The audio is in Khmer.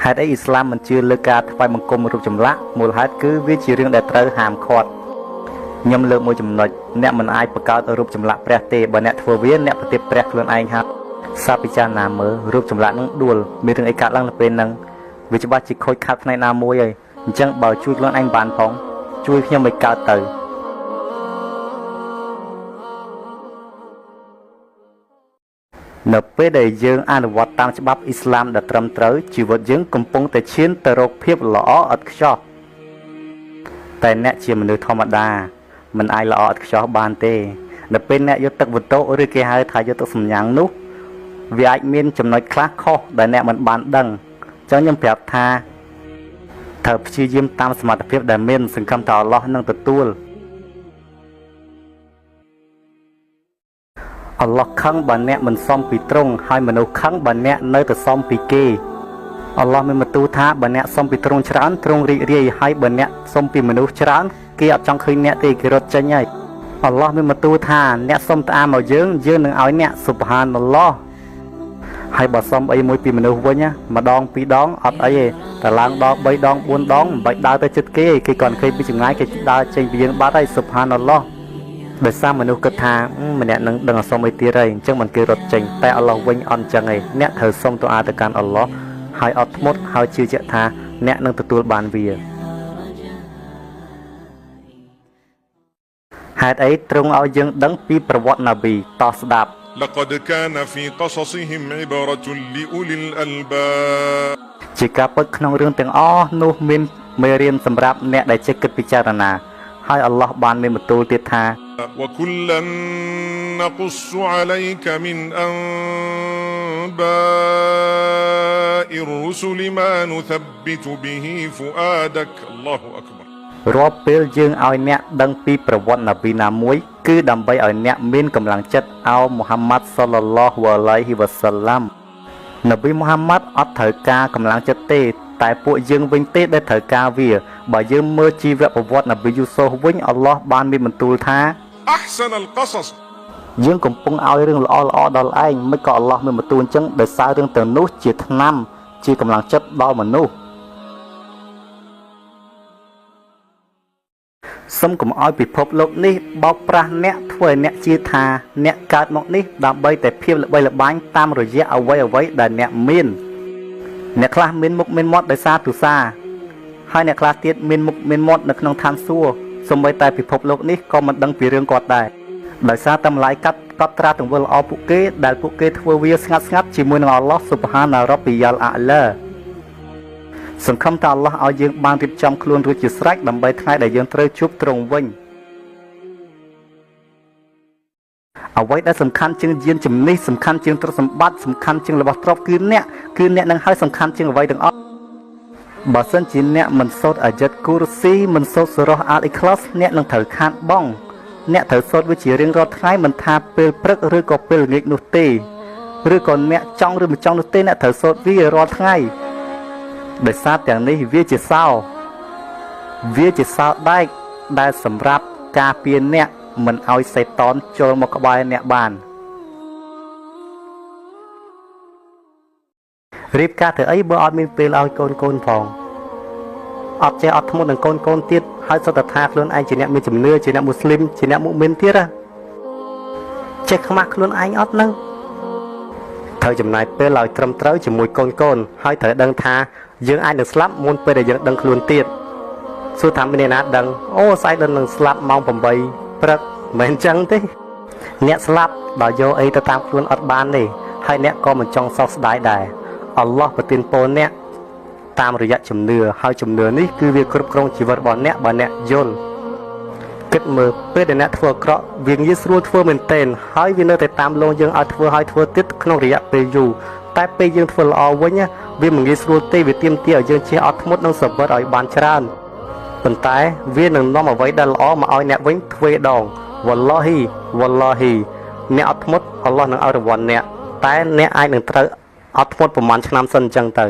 ហេតុអីអ៊ីស្លាមមិនជឿលើការថ្វាយបង្គំរូបចម្លាក់មូលហេតុគឺវាជារឿងដែលត្រូវហាមឃាត់ខ្ញុំលើកមួយចំណុចអ្នកមិនអាចបង្កើតរូបចម្លាក់ព្រះទេបើអ្នកធ្វើវាអ្នកប្រតិបព្រះខ្លួនឯងហាត់សាពិចារណាមើលរូបចម្លាក់នឹងដួលមានរឿងអីកើតឡើងទៅពេលហ្នឹងវាច្បាស់ជាខូចខាតផ្នែកណាមួយហើយអញ្ចឹងបើជួយខ្លួនឯងបានផងជួយខ្ញុំឲ្យកើតទៅនៅពេលដែលយើងអនុវត្តតាមច្បាប់អ៊ីស្លាមដែលត្រឹមត្រូវជីវិតយើងកំពុងតែឈានទៅរកភាពល្អឥតខ្ចោះតែអ្នកជាមនុស្សធម្មតាមិនអាចល្អឥតខ្ចោះបានទេនៅពេលអ្នកយកទឹកវត្ថុឬគេហៅថាយកទឹកសំញាំងនោះវាអាចមានចំណុចខ្លះខុសដែលអ្នកមិនបានដឹងអញ្ចឹងខ្ញុំប្រាប់ថាត្រូវព្យាយាមតាមសមត្ថភាពដែលមានសង្ឃឹមថាអល់ឡោះនឹងទទួលអល់ឡោះខឹងបើអ្នកមិនសមពីទ្រង់ហើយមនុស្សខឹងបើអ្នកនៅតែសមពីគេអល់ឡោះមានបន្ទូលថាបើអ្នកសមពីទ្រង់ច្រើនទ្រង់រីករាយហើយបើអ្នកសមពីមនុស្សច្រើនគេអត់ចង់ឃើញអ្នកទេគេរត់ចេញហើយអល់ឡោះមានបន្ទូលថាអ្នកសមត្អាមកយើងនឹងឲ្យអ្នកស៊ុបហានអល់ឡោះហើយបើសមអីមួយពីមនុស្សវិញម្ដងពីរដងអត់អីទេតែឡើងដល់3ដង4ដងមិនបាច់ដើរទៅជិតគេគេគាត់ឃើញពីចម្ងាយគេដើរចេញពីយើងបាត់ហើយស៊ុបហានអល់ឡោះដោយសារមនុស្សគិតថាម្នាក់នឹងដឹងអសមអីទៀតហើយអញ្ចឹងមិនគេរត់ចេញតែអល់ឡោះវិញអត់អញ្ចឹងទេអ្នកត្រូវសុំទូអាទៅកាន់អល់ឡោះហើយអត់ធ្មត់ហើយជឿជាក់ថាអ្នកនឹងទទួលបានវាហេតុអីទ្រង់ឲ្យយើងដឹងពីប្រវត្តិណាប៊ីតោះស្ដាប់لقد كان في قصصهم عبرة لأولي الألباب ជាការពិតក្នុងរឿងទាំងអស់នោះមានមេរៀនសម្រាប់អ្នកដែលចេះគិតពិចារណាហើយអល់ឡោះបានមានបន្ទូលទៀតថា وكلا نقص عليك من أنباء الرسل ما نثبت به فؤادك الله أكبر រាល់ពេលយើងឲ្យអ្នកដឹងពីប្រវត្តិនប៊ីណាមួយគឺដើម្បីឲ្យអ្នកមានកម្លាំងចិត្តអោមូហាម៉ាត់សល្លឡោះអាឡៃហ៊ីវ៉ាសាឡាំនប៊ីមូហាម៉ាត់អត់ត្រូវការកម្លាំងចិត្តទេតែពួកយើងវិញទេដែលត្រូវការវាបើយើងមើលជីវប្រវត្តិនប៊ីយូស៊ូហ្វវិញអល់ឡោះបានមានបន្ទូលថា أحسن القصص យើងកំពុងឲ្យរឿងល្អដល់ឯងមិនក៏អល់ឡោះមានបន្ទូលអញ្ចឹងដោយសាររឿងទាំងនោះជាថ្នាំជាកម្លាំងចិត្តដល់មនុស្សសូមកុំឲ្យពិភពលោកនេះបោកប្រាស់អ្នកធ្វើឲ្យអ្នកជឿថាអ្នកកើតមកនេះដើម្បីតែភាពល្បីល្បាញតាមរយៈអ្វីដែលអ្នកមានអ្នកខ្លះមានមុខមានមាត់ដោយសារទុសាហើយអ្នកខ្លះទៀតមានមុខមានមាត់នៅក្នុងឋានសួគ៌សូម្បីតែពិភពលោកនេះក៏មិនដឹងពីរឿងគាត់ដែរដោយសារតែម្លាយកាត់កត់ត្រាទង្វើល្អពួកគេដែលពួកគេធ្វើវាស្ងាត់ជាមួយនឹងអល់ឡោះស៊ុបហានរ៉ាប៊ីយ៉ាល់អាឡាសង្ឃឹមថាអល់ឡោះឲ្យយើងបានរៀបចំខ្លួនរួចជាស្រេចដើម្បីថ្ងៃដែលយើងត្រូវជួបទ្រង់វិញអ្វីដែលសំខាន់ជាងយានជំនិះសំខាន់ជាងទ្រព្យសម្បត្តិសំខាន់ជាងរបស់ទ្រព្យគឺអ្នកនឹងហើយសំខាន់ជាងអ្វីទាំងអស់បើសិនជាអ្នកមិនសូត្រអាយ៉ាត់គូរស៊ីមិនសូត្រសូរ៉ាអាលអ៊ីខ្លាសអ្នកនឹងត្រូវខាតបង់អ្នកត្រូវសូត្រវាជារៀងរាល់ថ្ងៃមិនថាពេលព្រឹកឬក៏ពេលល្ងាចនោះទេឬក៏អ្នកចង់ឬមិនចង់នោះទេអ្នកត្រូវសូត្រវារាល់ថ្ងៃដោយសារទាំងនេះវាជាសោដែកដែលសម្រាប់ការពារអ្នកមិនឲ្យសៃតនចូលមកក្បែរអ្នកបានរៀបការធ្វើអីបើអត់មានពេលឲ្យកូនផងអត់ចេះអត់ធ្មត់នឹងកូនទៀតហើយសុទ្ធតែថាខ្លួនឯងជាអ្នកមានជំនឿជាអ្នកមូស្លីមជាអ្នកមុមីនទៀតចេះខ្មាស់ខ្លួនឯងអត់នឹងត្រូវចំណាយពេលឲ្យត្រឹមត្រូវជាមួយកូនហើយត្រូវដឹងថាយើងអាចនឹងស្លាប់មុនពេលដែលយើងដឹងខ្លួនទៀតសួរថាមានអ្នកណាដឹងអូស្អែកនឹងស្លាប់ម៉ោង8ព្រឹកមិនអញ្ចឹងទេអ្នកស្លាប់ដល់យកអីទៅតាមខ្លួនអត់បានទេហើយអ្នកក៏មិនចង់សោកស្ដាយដែរអល់ឡោះប្រទានពរអ្នកតាមរយៈជំនឿហើយជំនឿនេះគឺវាគ្រប់គ្រងជីវិតរបស់អ្នកបើអ្នកយល់គិតមើលពេលដែលអ្នកធ្វើអាក្រក់វាងាយស្រួលធ្វើមែនទែនហើយវានៅតែតាមលងយើងឲ្យធ្វើទៀតក្នុងរយៈពេលយូរតែពេលយើងធ្វើល្អវិញវាមិនងាយស្រួលទេវាទាមទារឲ្យយើងចេះអត់ធ្មត់និងសប្បុរសឲ្យបានច្រើនប៉ុន្តែវានឹងនាំអ្វីដែលល្អមកឲ្យអ្នកវិញទ្វេដងវ៉ាឡោហ៊ីអ្នកអត់ធ្មត់អល់ឡោះនឹងឲ្យរង្វាន់អ្នកតែអ្នកអាចនឹងត្រូវអត់ធ្មត់ប្រហែលឆ្នាំសិនអញ្ចឹងទៅ